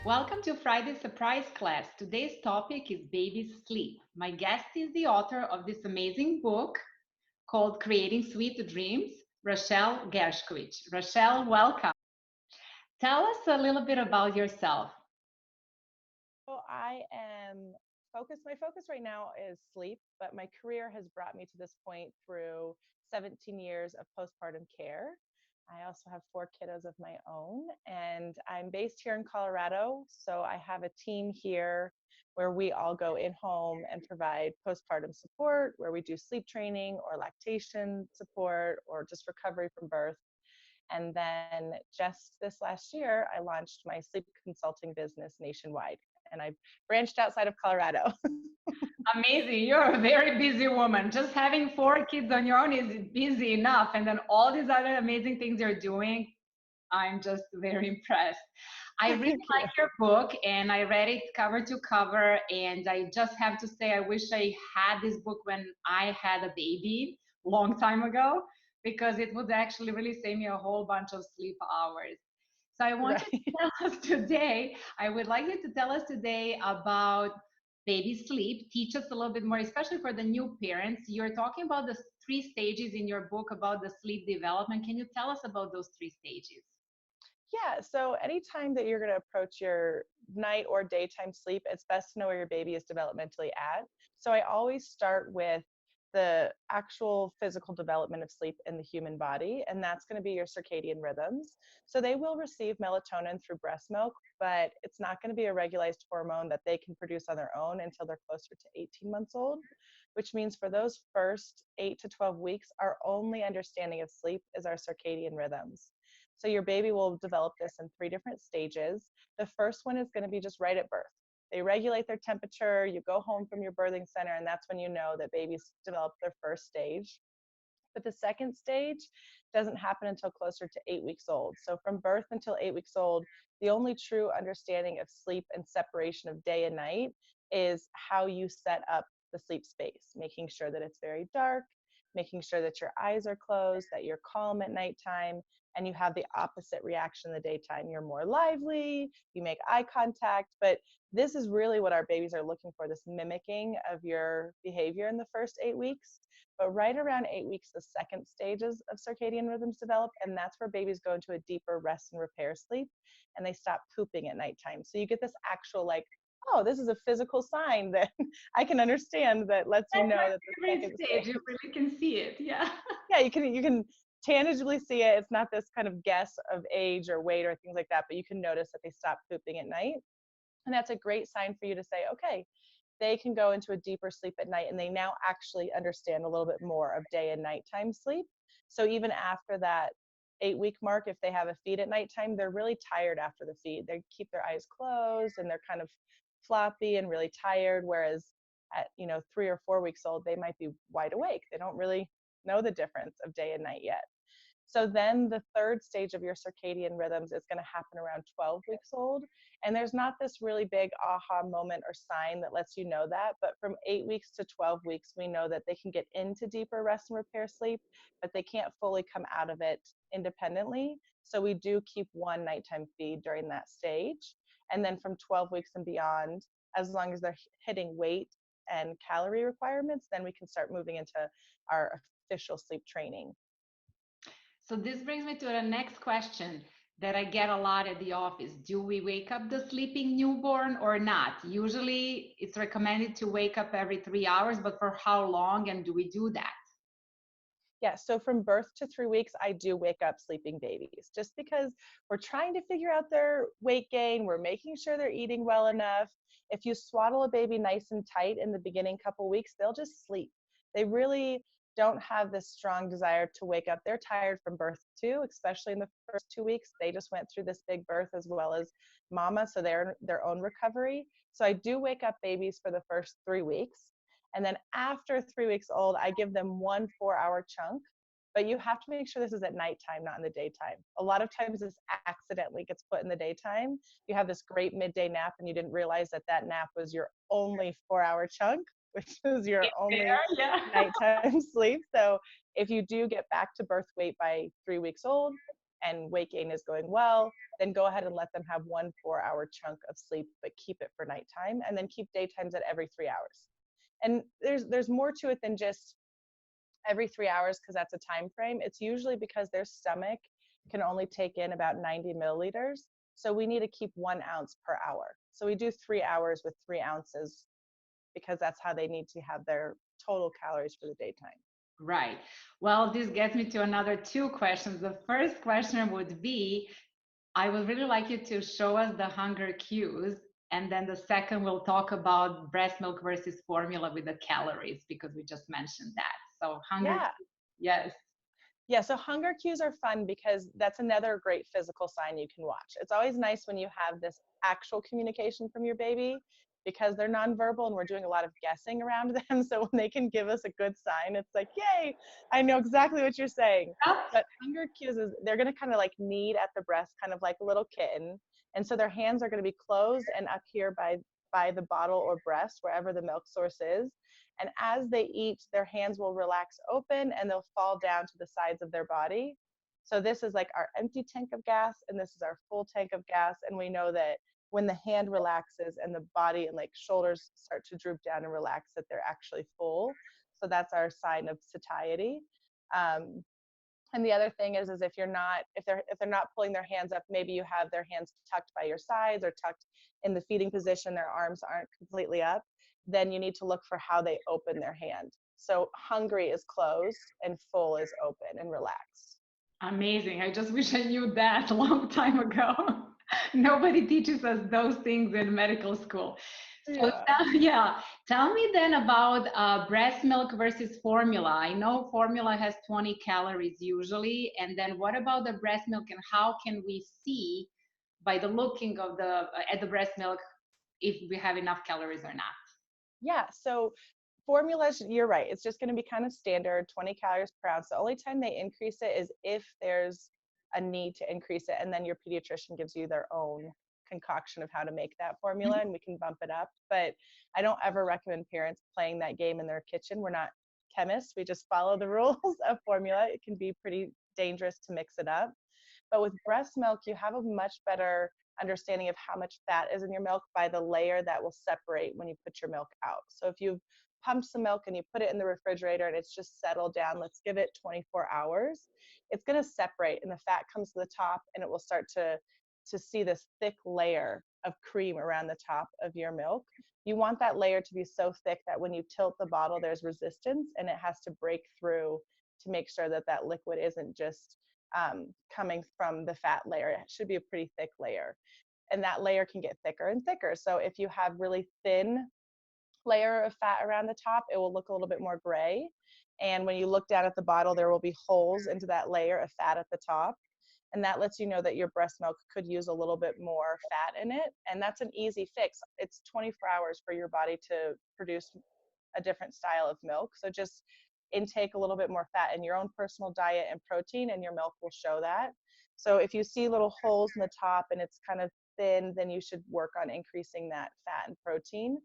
Welcome to Friday's surprise class. Today's topic is baby sleep. My guest is the author of this amazing book called Creating Sweet Dreams, Rochelle Gershkovich. Rochelle, welcome. Tell us a little bit about yourself. So I am focused. My focus right now is sleep, but my career has brought me to this point through 17 years of postpartum care. I also have four kiddos of my own, and I'm based here in Colorado. So I have a team here where we all go in home and provide postpartum support, where we do sleep training or lactation support or just recovery from birth. And then just this last year, I launched my sleep consulting business nationwide. And I branched outside of Colorado. Amazing. You're a very busy woman. Just having four kids on your own is busy enough. And then all these other amazing things you're doing, I'm just very impressed. I really Thank you. like your book and I read it cover to cover. And I just have to say, I wish I had this book when I had a baby long time ago because it would actually really save me a whole bunch of sleep hours. So I want you Right. to tell us today, I would like you to tell us today about baby sleep. Teach us a little bit more, especially for the new parents. You're talking about the three stages in your book about the sleep development. Can you tell us about those three stages? Yeah. So anytime that you're going to approach your night or daytime sleep, it's best to know where your baby is developmentally at. So I always start with the actual physical development of sleep in the human body, and that's going to be your circadian rhythms. So they will receive melatonin through breast milk, but it's not going to be a regularized hormone that they can produce on their own until they're closer to 18 months old, which means for those first 8 to 12 weeks, our only understanding of sleep is our circadian rhythms. So your baby will develop this in three different stages. The first one is going to be just right at birth. They regulate their temperature, you go home from your birthing center, and that's when you know that babies develop their first stage. But the second stage doesn't happen until closer to 8 weeks old. So from birth until 8 weeks old, the only true understanding of sleep and separation of day and night is how you set up the sleep space, making sure that it's very dark, making sure that your eyes are closed, that you're calm at nighttime, and you have the opposite reaction in the daytime. You're more lively, you make eye contact, but this is really what our babies are looking for, this mimicking of your behavior in the first 8 weeks. But right around 8 weeks, the second stages of circadian rhythms develop, and that's where babies go into a deeper rest and repair sleep, and they stop pooping at nighttime. So you get this actual like, oh, this is a physical sign that I can understand that lets you That's my know that the favorite second stage. stage. You really can see it. Yeah. Yeah, you can tangibly see it. It's not this kind of guess of age or weight or things like that, but you can notice that they stop pooping at night. And that's a great sign for you to say, okay, they can go into a deeper sleep at night and they now actually understand a little bit more of day and nighttime sleep. So even after that 8 week mark, if they have a feed at nighttime, they're really tired after the feed. They keep their eyes closed and they're kind of floppy and really tired. Whereas at 3 or 4 weeks old, they might be wide awake. They don't really know the difference of day and night yet. So then the third stage of your circadian rhythms is going to happen around 12 weeks old. And there's not this really big aha moment or sign that lets you know that. But from 8 weeks to 12 weeks, we know that they can get into deeper rest and repair sleep, but they can't fully come out of it independently. So we do keep one nighttime feed during that stage. And then from 12 weeks and beyond, as long as they're hitting weight and calorie requirements, then we can start moving into our official sleep training. So this brings me to the next question that I get a lot at the office. Do we wake up the sleeping newborn or not? Usually it's recommended to wake up every 3 hours, but for how long and do we do that? Yeah, so from birth to 3 weeks, I do wake up sleeping babies just because we're trying to figure out their weight gain. We're making sure they're eating well enough. If you swaddle a baby nice and tight in the beginning couple weeks, they'll just sleep. They really don't have this strong desire to wake up. They're tired from birth too, especially in the first 2 weeks. They just went through this big birth as well as mama, so they're in their own recovery. So I do wake up babies for the first 3 weeks. And then after 3 weeks old, I give them 1 4 hour chunk. But you have to make sure this is at nighttime, not in the daytime. A lot of times this accidentally gets put in the daytime. You have this great midday nap and you didn't realize that that nap was your only 4 hour chunk, which is your only Fair, yeah. nighttime sleep. So if you do get back to birth weight by 3 weeks old, and weight gain is going well, then go ahead and let them have 1 4-hour chunk of sleep, but keep it for nighttime, and then keep daytimes at every 3 hours. And there's more to it than just every 3 hours because that's a time frame. It's usually because their stomach can only take in about 90 milliliters. So we need to keep 1 ounce per hour. So we do 3 hours with 3 ounces because that's how they need to have their total calories for the daytime. Right. Well, this gets me to another two questions. The first question would be, I would really like you to show us the hunger cues. And then the second, we'll talk about breast milk versus formula with the calories, because we just mentioned that. So hunger, Yeah. yes. Yeah, so hunger cues are fun because that's another great physical sign you can watch. It's always nice when you have this actual communication from your baby because they're nonverbal and we're doing a lot of guessing around them. So when they can give us a good sign, it's like, yay, I know exactly what you're saying. But hunger cues is they're going to kind of like knead at the breast, kind of like a little kitten. And so their hands are going to be closed and up here by the bottle or breast, wherever the milk source is. And as they eat, their hands will relax open and they'll fall down to the sides of their body. So this is like our empty tank of gas, and this is our full tank of gas. And we know that when the hand relaxes and the body and like shoulders start to droop down and relax, that they're actually full. So that's our sign of satiety. Um, and the other thing is if they're not pulling their hands up, maybe you have their hands tucked by your sides or tucked in the feeding position, their arms aren't completely up, then you need to look for how they open their hand. So hungry is closed and full is open and relaxed. Amazing. I just wish I knew that a long time ago. Nobody teaches us those things in medical school. So, Yeah. yeah, tell me then about breast milk versus formula. I know formula has 20 calories usually. And then what about the breast milk, and how can we see by the looking of the at the breast milk if we have enough calories or not? Yeah. So formulas, you're right. It's just going to be kind of standard 20 calories per ounce. The only time they increase it is if there's a need to increase it. And then your pediatrician gives you their own concoction of how to make that formula and we can bump it up. But I don't ever recommend parents playing that game in their kitchen. We're not chemists. We just follow the rules of formula. It can be pretty dangerous to mix it up. But with breast milk, you have a much better understanding of how much fat is in your milk by the layer that will separate when you put your milk out. So if you've pumped some milk and you put it in the refrigerator and it's just settled down, let's give it 24 hours, it's going to separate and the fat comes to the top and it will start to see this thick layer of cream around the top of your milk. You want that layer to be so thick that when you tilt the bottle, there's resistance and it has to break through to make sure that that liquid isn't just coming from the fat layer. It should be a pretty thick layer. And that layer can get thicker and thicker. So if you have really thin layer of fat around the top, it will look a little bit more gray. And when you look down at the bottle, there will be holes into that layer of fat at the top. And that lets you know that your breast milk could use a little bit more fat in it. And that's an easy fix. It's 24 hours for your body to produce a different style of milk. So just intake a little bit more fat in your own personal diet and protein, and your milk will show that. So if you see little holes in the top and it's kind of thin, then you should work on increasing that fat and protein.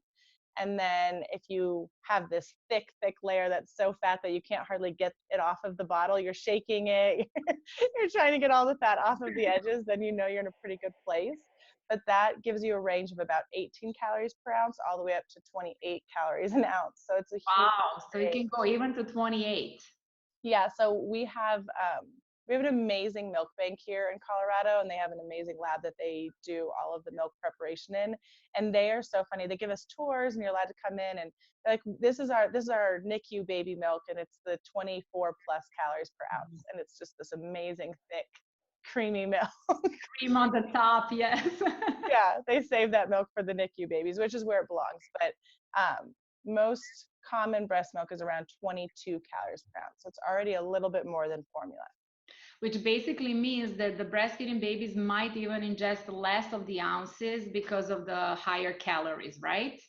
And then if you have this thick, thick layer that's so fat that you can't hardly get it off of the bottle, you're shaking it, you're trying to get all the fat off of the edges, then you know you're in a pretty good place. But that gives you a range of about 18 calories per ounce all the way up to 28 calories an ounce. So it's a huge Wow. So you can go range. even to 28. Yeah, so we have an amazing milk bank here in Colorado, and they have an amazing lab that they do all of the milk preparation in. And they are so funny. They give us tours, and you're allowed to come in, and they're like, this is our NICU baby milk, and it's the 24 plus calories per ounce, and it's just this amazing thick, creamy milk. Cream on the top, yes. Yeah, they save that milk for the NICU babies, which is where it belongs. But most common breast milk is around 22 calories per ounce, so it's already a little bit more than formula. Which basically means that the breastfeeding babies might even ingest less of the ounces because of the higher calories, right?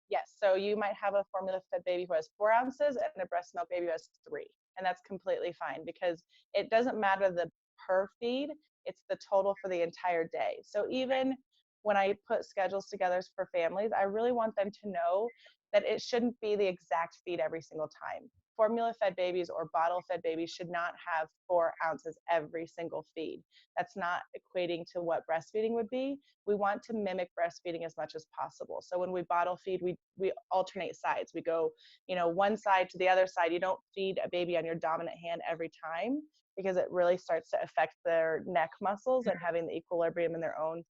Yes, so you might have a formula fed baby who has 4 ounces and a breast milk baby who has three. And that's completely fine because it doesn't matter the per feed, it's the total for the entire day. So even when I put schedules together for families, I really want them to know that it shouldn't be the exact feed every single time. formula fed babies or bottle fed babies should not have 4 ounces every single feed. That's not equating to what breastfeeding would be. We want to mimic breastfeeding as much as possible. So when we bottle feed, we alternate sides. We go, one side to the other side. You don't feed a baby on your dominant hand every time, because it really starts to affect their neck muscles and having the equilibrium in their own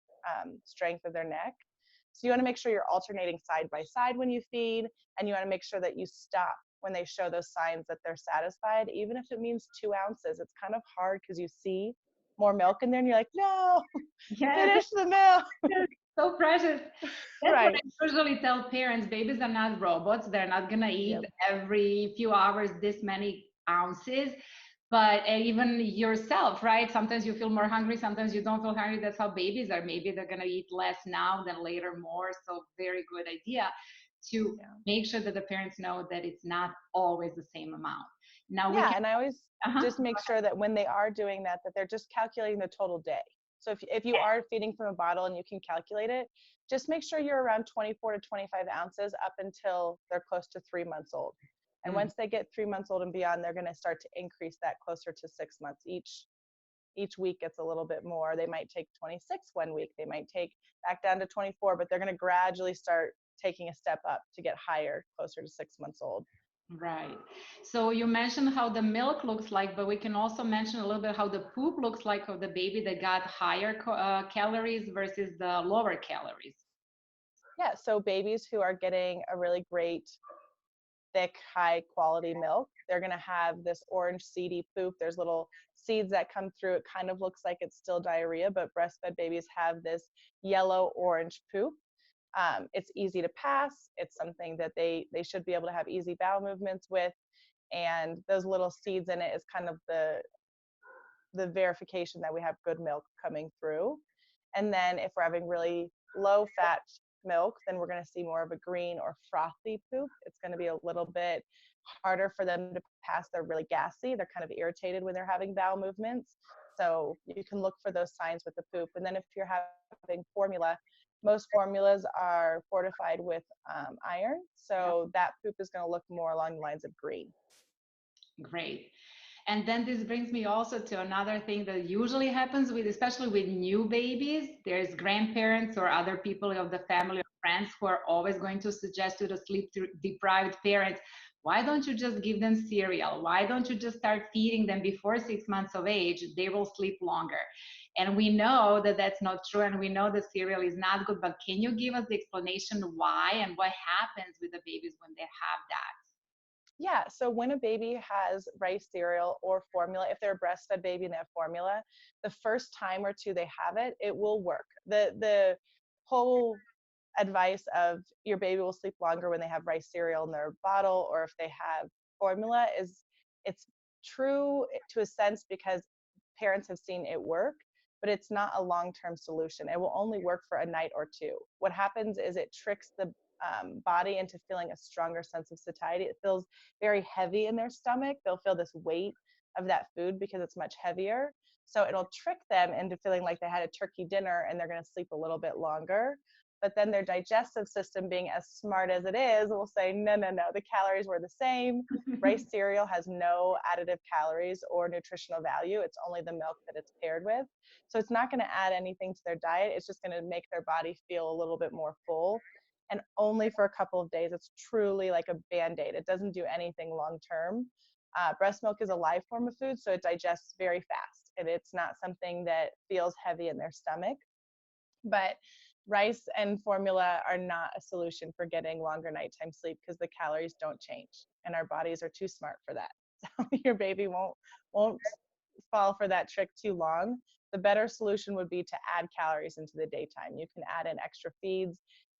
strength of their neck. So you want to make sure you're alternating side by side when you feed, and you want to make sure that you stop when they show those signs that they're satisfied, even if it means 2 ounces. It's kind of hard because you see more milk in there and you're like, no, Yes, finish the milk. it's so precious. That's what Right. I usually tell parents. Babies are not robots. They're not gonna eat Yep. every few hours this many ounces. But even yourself, right? Sometimes you feel more hungry, sometimes you don't feel hungry. That's how babies are. Maybe they're gonna eat less now than later more. So very good idea to Yeah. make sure that the parents know that it's not always the same amount. Now we Yeah. can. And I always Uh-huh. just make sure that when they are doing that, that they're just calculating the total day. So if you are feeding from a bottle and you can calculate it, just make sure you're around 24 to 25 ounces up until they're close to 3 months old. And Mm, once they get 3 months old and beyond, they're going to start to increase that closer to 6 months. Each week gets a little bit more. They might take 26 one week. They might take back down to 24, but they're going to gradually start taking a step up to get higher, closer to 6 months old. right. So you mentioned how the milk looks like, but we can also mention a little bit how the poop looks like of the baby that got higher calories versus the lower calories. Yeah, so babies who are getting a really great, thick, high quality milk, they're going to have this orange seedy poop. There's little seeds that come through. It kind of looks like it's still diarrhea, but breastfed babies have this yellow orange poop. It's easy to pass. It's something that they should be able to have easy bowel movements with, and those little seeds in it is kind of the verification that we have good milk coming through. And then if we're having really low fat milk, then we're going to see more of a green or frothy poop. It's going to be a little bit harder for them to pass. They're really gassy. They're kind of irritated when they're having bowel movements. So you can look for those signs with the poop. And then if you're having formula, most formulas are fortified with iron. Yep. So that poop is going to look more along the lines of green. Great. And then this brings me also to another thing that usually happens with, especially with new babies. There's grandparents or other people of the family or friends who are always going to suggest to the sleep deprived parents, why don't you just give them cereal? Why don't you just start feeding them before 6 months of age? They will sleep longer. And we know that that's not true, and we know the cereal is not good. But can you give us the explanation why and what happens with the babies when they have that? Yeah, so when a baby has rice cereal or formula, if they're a breastfed baby and they have formula, the first time or two they have it, it will work. The whole advice of your baby will sleep longer when they have rice cereal in their bottle or if they have formula is, it's true to a sense because parents have seen it work, but it's not a long-term solution. It will only work for a night or two. What happens is it tricks the body into feeling a stronger sense of satiety. It feels very heavy in their stomach. They'll feel this weight of that food because it's much heavier. So it'll trick them into feeling like they had a turkey dinner and they're going to sleep a little bit longer. But then their digestive system, being as smart as it is, will say, no, no, no, the calories were the same. Rice cereal has no additive calories or nutritional value. It's only the milk that it's paired with. So it's not going to add anything to their diet. It's just going to make their body feel a little bit more full. And only for a couple of days. It's truly like a band-aid. It doesn't do anything long term. Breast milk is a live form of food, so it digests very fast. And it's not something that feels heavy in their stomach. But rice and formula are not a solution for getting longer nighttime sleep because the calories don't change and our bodies are too smart for that. So your baby won't fall for that trick too long. The better solution would be to add calories into the daytime. You can add in extra feed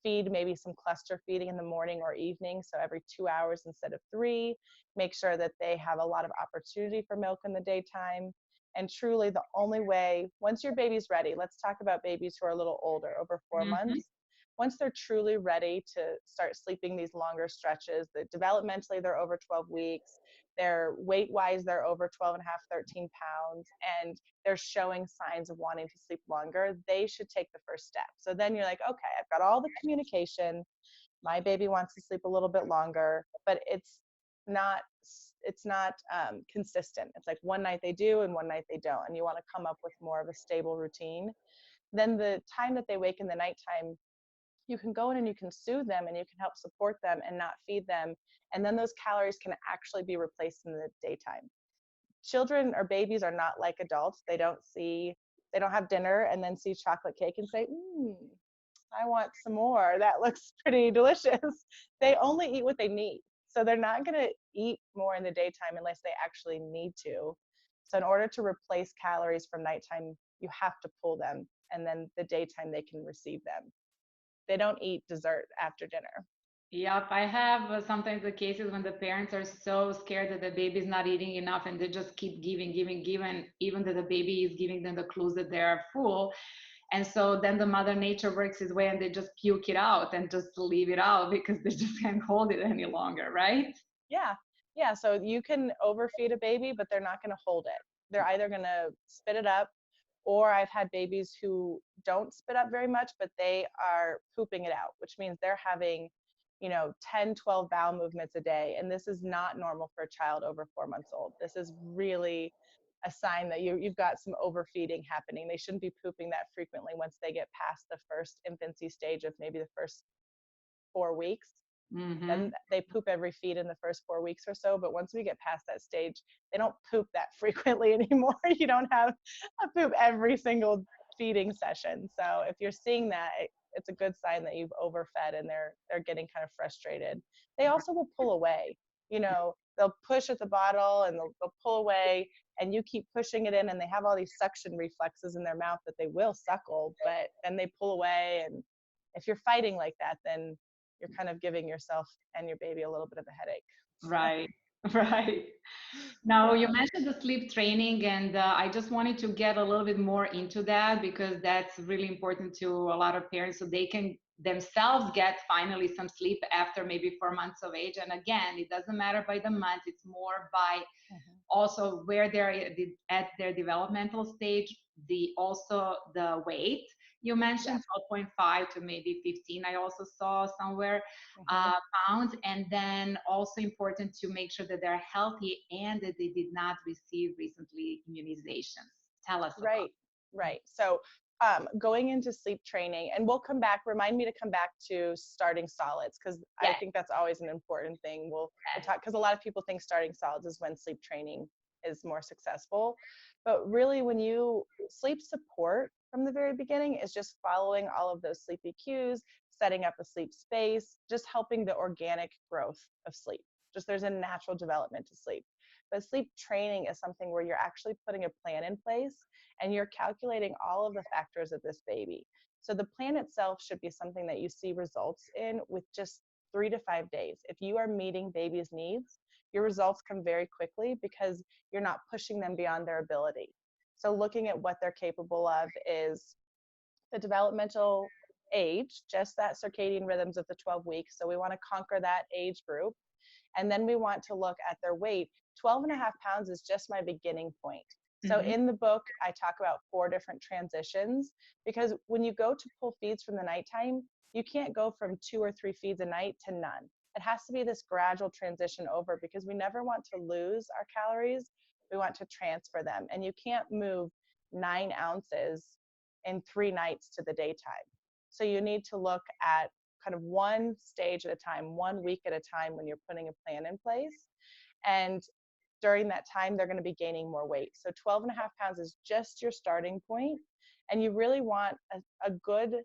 maybe some cluster feeding in the morning or evening, so every 2 hours instead of 3. Make sure that they have a lot of opportunity for milk in the daytime. And truly the only way, once your baby's ready, let's talk about babies who are a little older, over 4 months. Once they're truly ready to start sleeping these longer stretches, that developmentally they're over 12 weeks, they're weight-wise, they're over 12 and a half, 13 pounds, and they're showing signs of wanting to sleep longer, they should take the first step. So then you're like, okay, I've got all the communication. My baby wants to sleep a little bit longer, but it's it's not consistent. It's like one night they do and one night they don't, and you want to come up with more of a stable routine. Then the time that they wake in the nighttime, you can go in and you can soothe them and you can help support them and not feed them, and then those calories can actually be replaced in the daytime. Children or babies are not like adults. They don't have dinner and then see chocolate cake and say, I want some more. That looks pretty delicious. They only eat what they need. So they're not going to eat more in the daytime unless they actually need to. So in order to replace calories from nighttime, you have to pull them, and then the daytime they can receive them. They don't eat dessert after dinner. Yep, I have sometimes the cases when the parents are so scared that the baby is not eating enough and they just keep giving, giving, giving, even that the baby is giving them the clues that they are full. And so then the mother nature works its way and they just puke it out and just leave it out because they just can't hold it any longer, right? Yeah. Yeah. So you can overfeed a baby, but they're not going to hold it. They're either going to spit it up, or I've had babies who don't spit up very much, but they are pooping it out, which means they're having, 10, 12 bowel movements a day. And this is not normal for a child over 4 months old. This is really a sign that you've got some overfeeding happening. They shouldn't be pooping that frequently once they get past the first infancy stage of maybe the first 4 weeks. Mm-hmm. Then they poop every feed in the first 4 weeks or so. But once we get past that stage, they don't poop that frequently anymore. You don't have a poop every single feeding session. So if you're seeing that, it's a good sign that you've overfed and they're getting kind of frustrated. They also will pull away. They'll push at the bottle and they'll pull away, and you keep pushing it in, and they have all these suction reflexes in their mouth that they will suckle, but then they pull away. And if you're fighting like that, then you're kind of giving yourself and your baby a little bit of a headache. Right, right. Now, you Yeah. mentioned the sleep training, and I just wanted to get a little bit more into that because that's really important to a lot of parents so they can themselves get finally some sleep after maybe 4 months of age. And again, it doesn't matter by the month, it's more by Mhm. also where they're at their developmental stage, the also the weight. You Yeah. mentioned 12.5 to maybe 15. I also saw somewhere Hmm. pounds, and then also important to make sure that they're healthy and that they did not receive recently immunizations. Tell us about. Right, right. So going into sleep training, and we'll come back, remind me to come back to starting solids, because I Yes, think that's always an important thing. We'll yes. talk, because a lot of people think starting solids is when sleep training is more successful. But really, when you sleep support from the very beginning is just following all of those sleepy cues, setting up a sleep space, just helping the organic growth of sleep. Just there's a natural development to sleep. But sleep training is something where you're actually putting a plan in place and you're calculating all of the factors of this baby. So the plan itself should be something that you see results in with just 3 to 5 days. If you are meeting baby's needs, your results come very quickly because you're not pushing them beyond their ability. So looking at what they're capable of is the developmental age, just that circadian rhythms of the 12 weeks. So we want to conquer that age group. And then we want to look at their weight. 12 and a half pounds is just my beginning point. So Hmm. in the book, I talk about 4 different transitions, because when you go to pull feeds from the nighttime, you can't go from 2 or 3 feeds a night to none. It has to be this gradual transition over, because we never want to lose our calories. We want to transfer them. And you can't move 9 ounces in 3 nights to the daytime. So you need to look at kind of one stage at a time, 1 week at a time when you're putting a plan in place. And during that time, they're going to be gaining more weight. So 12 and a half pounds is just your starting point. And you really want a good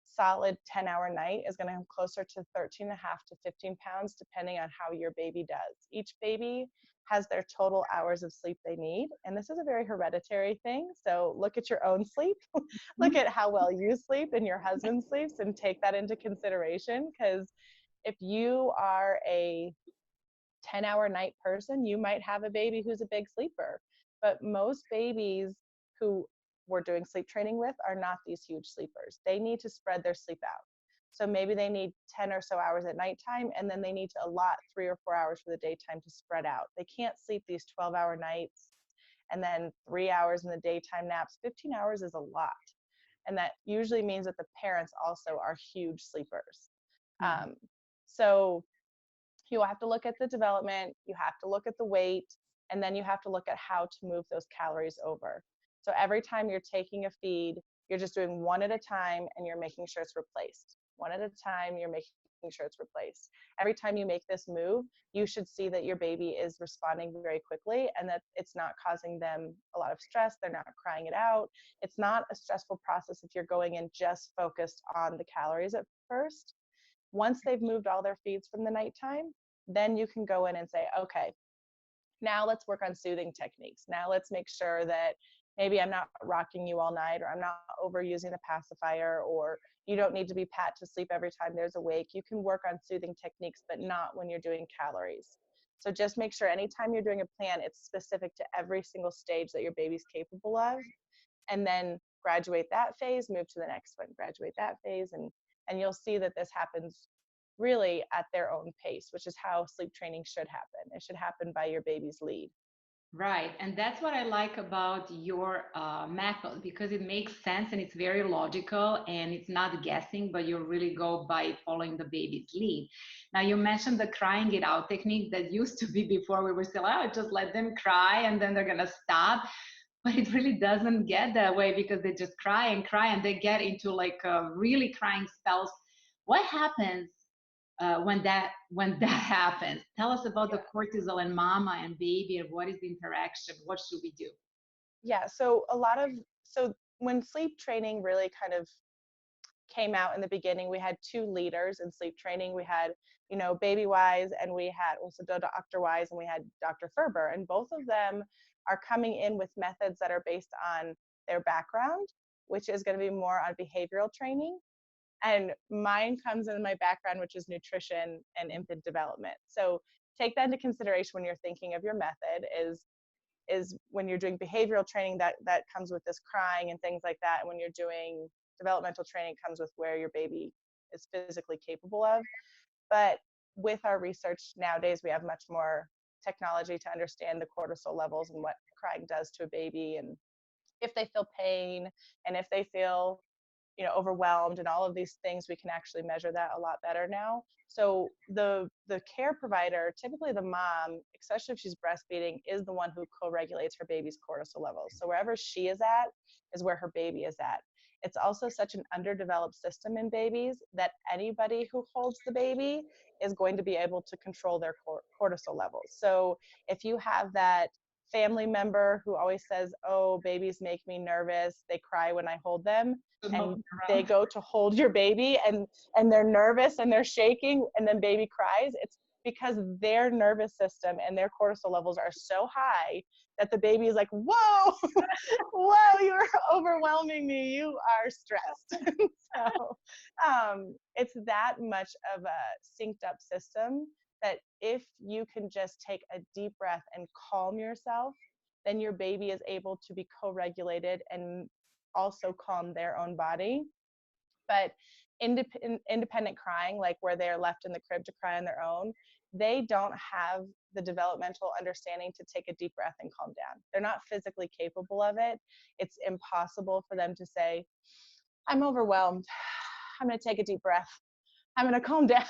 solid 10-hour night is going to come closer to 13 and a half to 15 pounds, depending on how your baby does. Each baby has their total hours of sleep they need. And this is a very hereditary thing. So look at your own sleep, look at how well you sleep and your husband sleeps, and take that into consideration. Because if you are a 10-hour night person, you might have a baby who's a big sleeper. But most babies who we're doing sleep training with are not these huge sleepers. They need to spread their sleep out. So maybe they need 10 or so hours at nighttime, and then they need to allot 3 or 4 hours for the daytime to spread out. They can't sleep these 12-hour nights and then 3 hours in the daytime naps. 15 hours is a lot. And that usually means that the parents also are huge sleepers. Hmm. So You have to look at the development, you have to look at the weight, and then you have to look at how to move those calories over. So every time you're taking a feed, you're just doing one at a time and you're making sure it's replaced. One at a time, you're making sure it's replaced. Every time you make this move, you should see that your baby is responding very quickly and that it's not causing them a lot of stress. They're not crying it out. It's not a stressful process if you're going in just focused on the calories at first. Once they've moved all their feeds from the nighttime, then you can go in and say, okay, now let's work on soothing techniques. Now let's make sure that maybe I'm not rocking you all night, or I'm not overusing the pacifier, or you don't need to be pat to sleep every time there's a wake. You can work on soothing techniques, but not when you're doing calories. So just make sure anytime you're doing a plan, it's specific to every single stage that your baby's capable of, and then graduate that phase, move to the next one, graduate that phase, and you'll see that this happens really at their own pace, which is how sleep training should happen. It should happen by your baby's lead. Right. And that's what I like about your method, because it makes sense and it's very logical and it's not guessing, but you really go by following the baby's lead. Now, you mentioned the crying it out technique that used to be before we were still out, just let them cry and then they're going to stop. But it really doesn't get that way because they just cry and they get into like really crying spells. What happens when that happens? Tell us about the Yeah. cortisol and mama and baby and what is the interaction? What should we do? Yeah. So when sleep training really kind of came out in the beginning, we had two leaders in sleep training. We had, Baby Wise, and we had also Dr. Wise, and we had Dr. Ferber. And both of them are coming in with methods that are based on their background, which is going to be more on behavioral training. And mine comes in my background, which is nutrition and infant development. So take that into consideration when you're thinking of your method. Is when you're doing behavioral training, that comes with this crying and things like that. And when you're doing developmental training, it comes with where your baby is physically capable of. But with our research nowadays, we have much more technology to understand the cortisol levels and what crying does to a baby, and if they feel pain, and if they feel overwhelmed, and all of these things, we can actually measure that a lot better now. So the care provider, typically the mom, especially if she's breastfeeding, is the one who co-regulates her baby's cortisol levels. So wherever she is at is where her baby is at. It's also such an underdeveloped system in babies that anybody who holds the baby is going to be able to control their cortisol levels. So if you have that family member who always says, oh, babies make me nervous, they cry when I hold them, and they go to hold your baby, and they're nervous and they're shaking, and then baby cries, it's because their nervous system and their cortisol levels are so high that the baby is like, whoa, whoa, you're overwhelming me, you are stressed. So it's that much of a synced up system that if you can just take a deep breath and calm yourself, then your baby is able to be co-regulated and also calm their own body. But independent crying, like where they're left in the crib to cry on their own, they don't have the developmental understanding to take a deep breath and calm down. They're not physically capable of it. It's impossible for them to say, I'm overwhelmed, I'm going to take a deep breath, I'm going to calm down.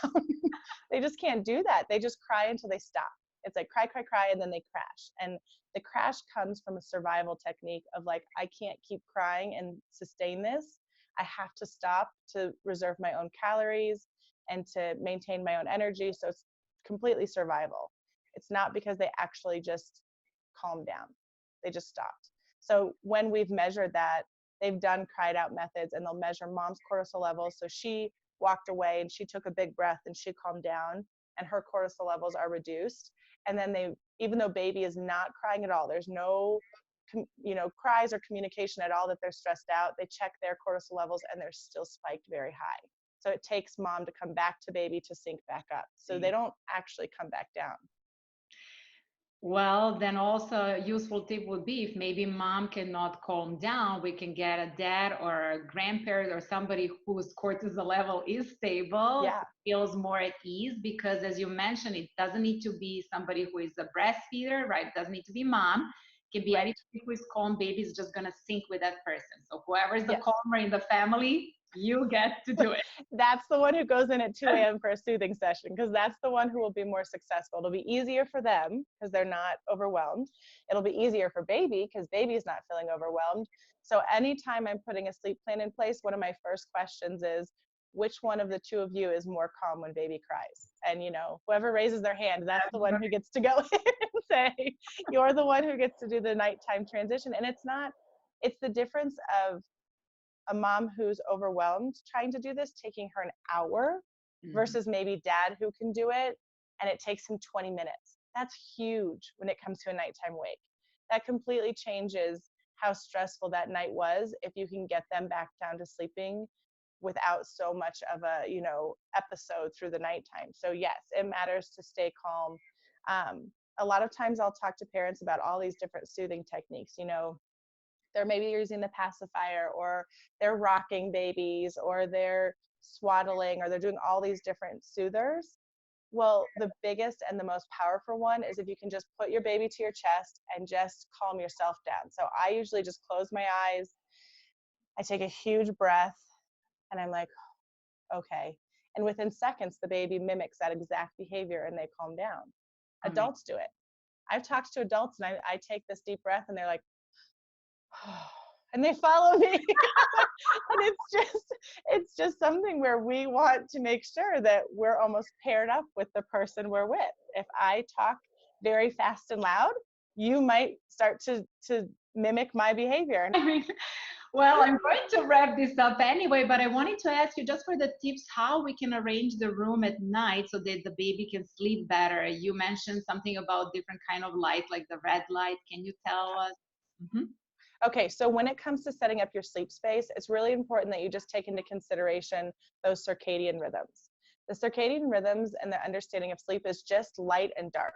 They just can't do that. They just cry until they stop. It's like cry, cry, cry, and then they crash. And the crash comes from a survival technique of like, I can't keep crying and sustain this. I have to stop to reserve my own calories and to maintain my own energy. So it's completely survival. It's not because they actually just calmed down. They just stopped. So when we've measured that, they've done cried out methods, and they'll measure mom's cortisol levels. So she walked away and she took a big breath and she calmed down, and her cortisol levels are reduced. And then they, even though baby is not crying at all, there's no cries or communication at all that they're stressed out, they check their cortisol levels and they're still spiked very high. So it takes mom to come back to baby to sync back up. So they don't actually come back down. Well, then also a useful tip would be if maybe mom cannot calm down, we can get a dad or a grandparent or somebody whose cortisol level is stable, Yeah, feels more at ease, because as you mentioned, it doesn't need to be somebody who is a breastfeeder, right? It doesn't need to be mom. It can be right. anybody who is calm, baby is just gonna sync with that person. So whoever is the Yes. calmer in the family You get to do it. That's the one who goes in at 2 a.m. for a soothing session, because that's the one who will be more successful. It'll be easier for them because they're not overwhelmed. It'll be easier for baby because baby's not feeling overwhelmed. So anytime I'm putting a sleep plan in place, one of my first questions is, which one of the two of you is more calm when baby cries? And whoever raises their hand, that's the one who gets to go in and say, you're the one who gets to do the nighttime transition. And it's the difference of a mom who's overwhelmed trying to do this, taking her an hour versus maybe dad who can do it and it takes him 20 minutes. That's huge when it comes to a nighttime wake. That completely changes how stressful that night was if you can get them back down to sleeping without so much of a, episode through the nighttime. So yes, it matters to stay calm. A lot of times I'll talk to parents about all these different soothing techniques. They're maybe using the pacifier, or they're rocking babies, or they're swaddling, or they're doing all these different soothers. Well, the biggest and the most powerful one is if you can just put your baby to your chest and just calm yourself down. So I usually just close my eyes, I take a huge breath, and I'm like, okay. And within seconds, the baby mimics that exact behavior and they calm down. Adults do it. I've talked to adults and I take this deep breath and they're like, and they follow me. And it's just something where we want to make sure that we're almost paired up with the person we're with. If I talk very fast and loud, you might start to mimic my behavior. Well, I'm going to wrap this up anyway, but I wanted to ask you just for the tips how we can arrange the room at night so that the baby can sleep better. You mentioned something about different kind of light, like the red light. Can you tell us? Mm-hmm. Okay, so when it comes to setting up your sleep space, it's really important that you just take into consideration those circadian rhythms. The circadian rhythms and the understanding of sleep is just light and dark.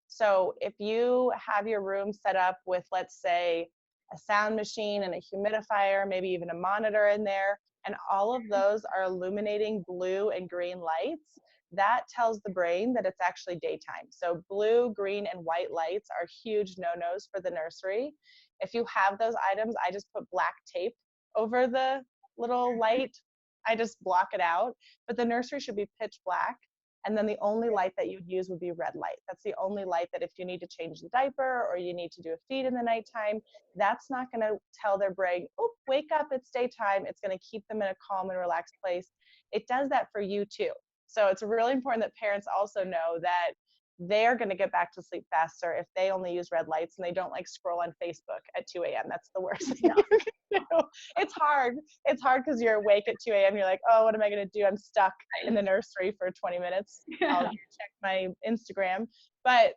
So if you have your room set up with, let's say, a sound machine and a humidifier, maybe even a monitor in there, and all of those are illuminating blue and green lights, that tells the brain that it's actually daytime. So blue, green, and white lights are huge no-nos for the nursery. If you have those items, I just put black tape over the little light. I just block it out. But the nursery should be pitch black. And then the only light that you'd use would be red light. That's the only light that if you need to change the diaper or you need to do a feed in the nighttime, that's not going to tell their brain, oh, wake up, it's daytime. It's going to keep them in a calm and relaxed place. It does that for you too. So it's really important that parents also know that they're going to get back to sleep faster if they only use red lights and they don't like scroll on Facebook at 2 a.m. That's the worst thing you can do. It's hard. It's hard because you're awake at 2 a.m. You're like, oh, what am I going to do? I'm stuck in the nursery for 20 minutes. I'll check my Instagram. But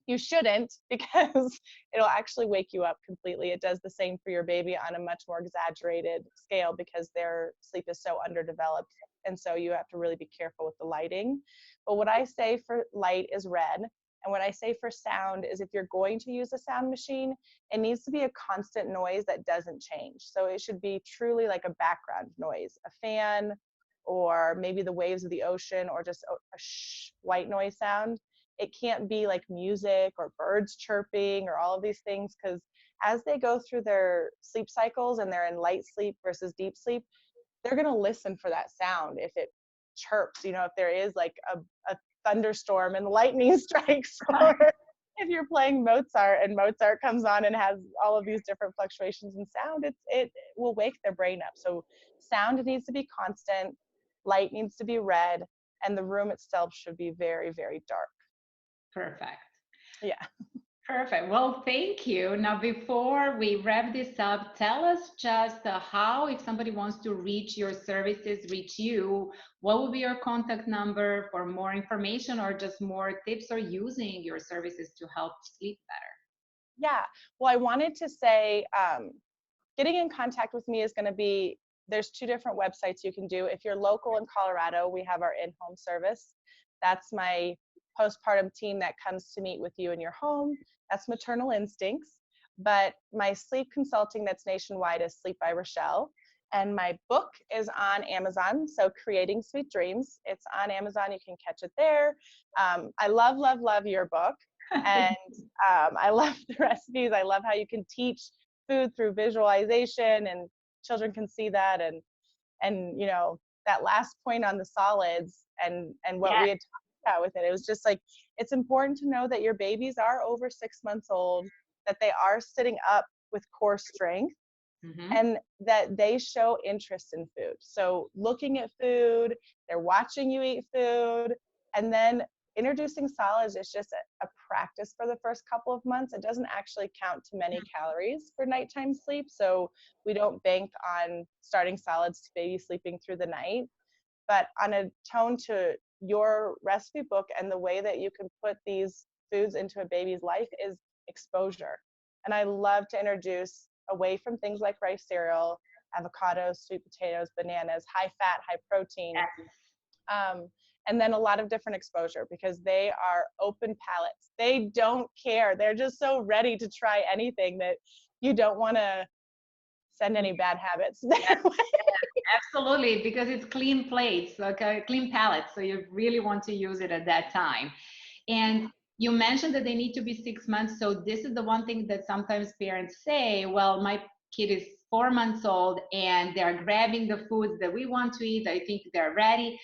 you shouldn't, because it'll actually wake you up completely. It does the same for your baby on a much more exaggerated scale because their sleep is so underdeveloped. And so you have to really be careful with the lighting. But what I say for light is red. And what I say for sound is if you're going to use a sound machine, it needs to be a constant noise that doesn't change. So it should be truly like a background noise, a fan, or maybe the waves of the ocean, or just a white noise sound. It can't be like music or birds chirping or all of these things, because as they go through their sleep cycles and they're in light sleep versus deep sleep, they're going to listen for that sound. If it chirps, if there is like a thunderstorm and lightning strikes, or if you're playing Mozart and Mozart comes on and has all of these different fluctuations in sound, it will wake their brain up. So sound needs to be constant, light needs to be red, and the room itself should be very, very dark. Perfect. Yeah. Perfect. Well, thank you. Now, before we wrap this up, tell us just how, if somebody wants to reach your services, reach you, what would be your contact number for more information or just more tips or using your services to help sleep better? Yeah. Well, I wanted to say, getting in contact with me is going to be, there's 2 different websites you can do. If you're local in Colorado, we have our in-home service. That's my postpartum team that comes to meet with you in your home. That's Maternal Instincts. But my sleep consulting that's nationwide is Sleep by Rochelle. And my book is on Amazon. So Creating Sweet Dreams. It's on Amazon. You can catch it there. I love, love, love your book. And I love the recipes. I love how you can teach food through visualization and children can see that. And And that last point on the solids and what Yes. we had talked about with it, it was just like, it's important to know that your babies are over 6 months old, that they are sitting up with core strength, Mm-hmm. and that they show interest in food. So looking at food, they're watching you eat food, and then introducing solids is just a practice for the first couple of months. It doesn't actually count to many calories for nighttime sleep. So we don't bank on starting solids to baby sleeping through the night. But on a tone to your recipe book and the way that you can put these foods into a baby's life is exposure. And I love to introduce away from things like rice cereal, avocados, sweet potatoes, bananas, high fat, high protein, Yes. and then a lot of different exposure, because they are open palates. They don't care. They're just so ready to try anything that you don't want to send any bad habits Yes. their way. Absolutely, because it's clean plates, okay, clean palettes. So you really want to use it at that time. And you mentioned that they need to be 6 months. So this is the one thing that sometimes parents say, well, my kid is 4 months old and they're grabbing the foods that we want to eat. I think they're ready.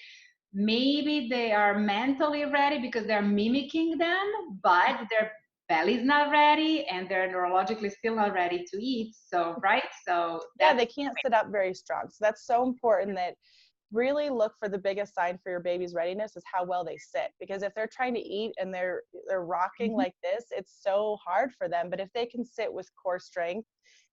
Maybe they are mentally ready because they're mimicking them, but their belly's not ready and they're neurologically still not ready to eat. So, right? So Yeah, that's they can't sit up very strong. So that's so important, that really look for the biggest sign for your baby's readiness is how well they sit. Because if they're trying to eat and they're rocking Mhm. like this, it's so hard for them. But if they can sit with core strength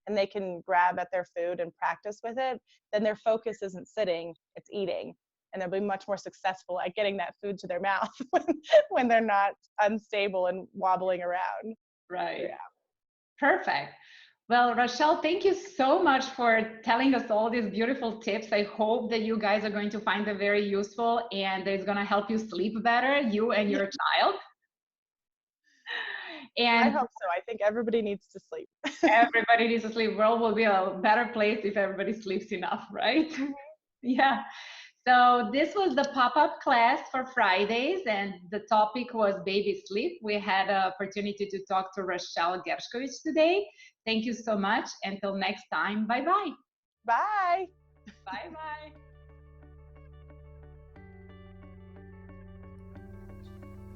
and they can grab at their food and practice with it, then their focus isn't sitting, it's eating. And they'll be much more successful at getting that food to their mouth when they're not unstable and wobbling around. Right. Yeah. Perfect. Well, Rochelle, thank you so much for telling us all these beautiful tips. I hope that you guys are going to find them very useful and that it's going to help you sleep better, you and your child. I And hope so. I think everybody needs to sleep. everybody needs to sleep. World will be a better place if everybody sleeps enough, right? Yeah. So this was the pop-up class for Fridays, and the topic was baby sleep. We had an opportunity to talk to Rochelle Gershkovich today. Thank you so much. Until next time, bye-bye. Bye. Bye-bye.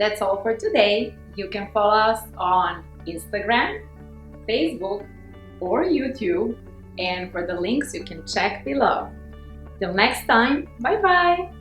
That's all for today. You can follow us on Instagram, Facebook, or YouTube. And for the links, you can check below. Till next time, bye-bye.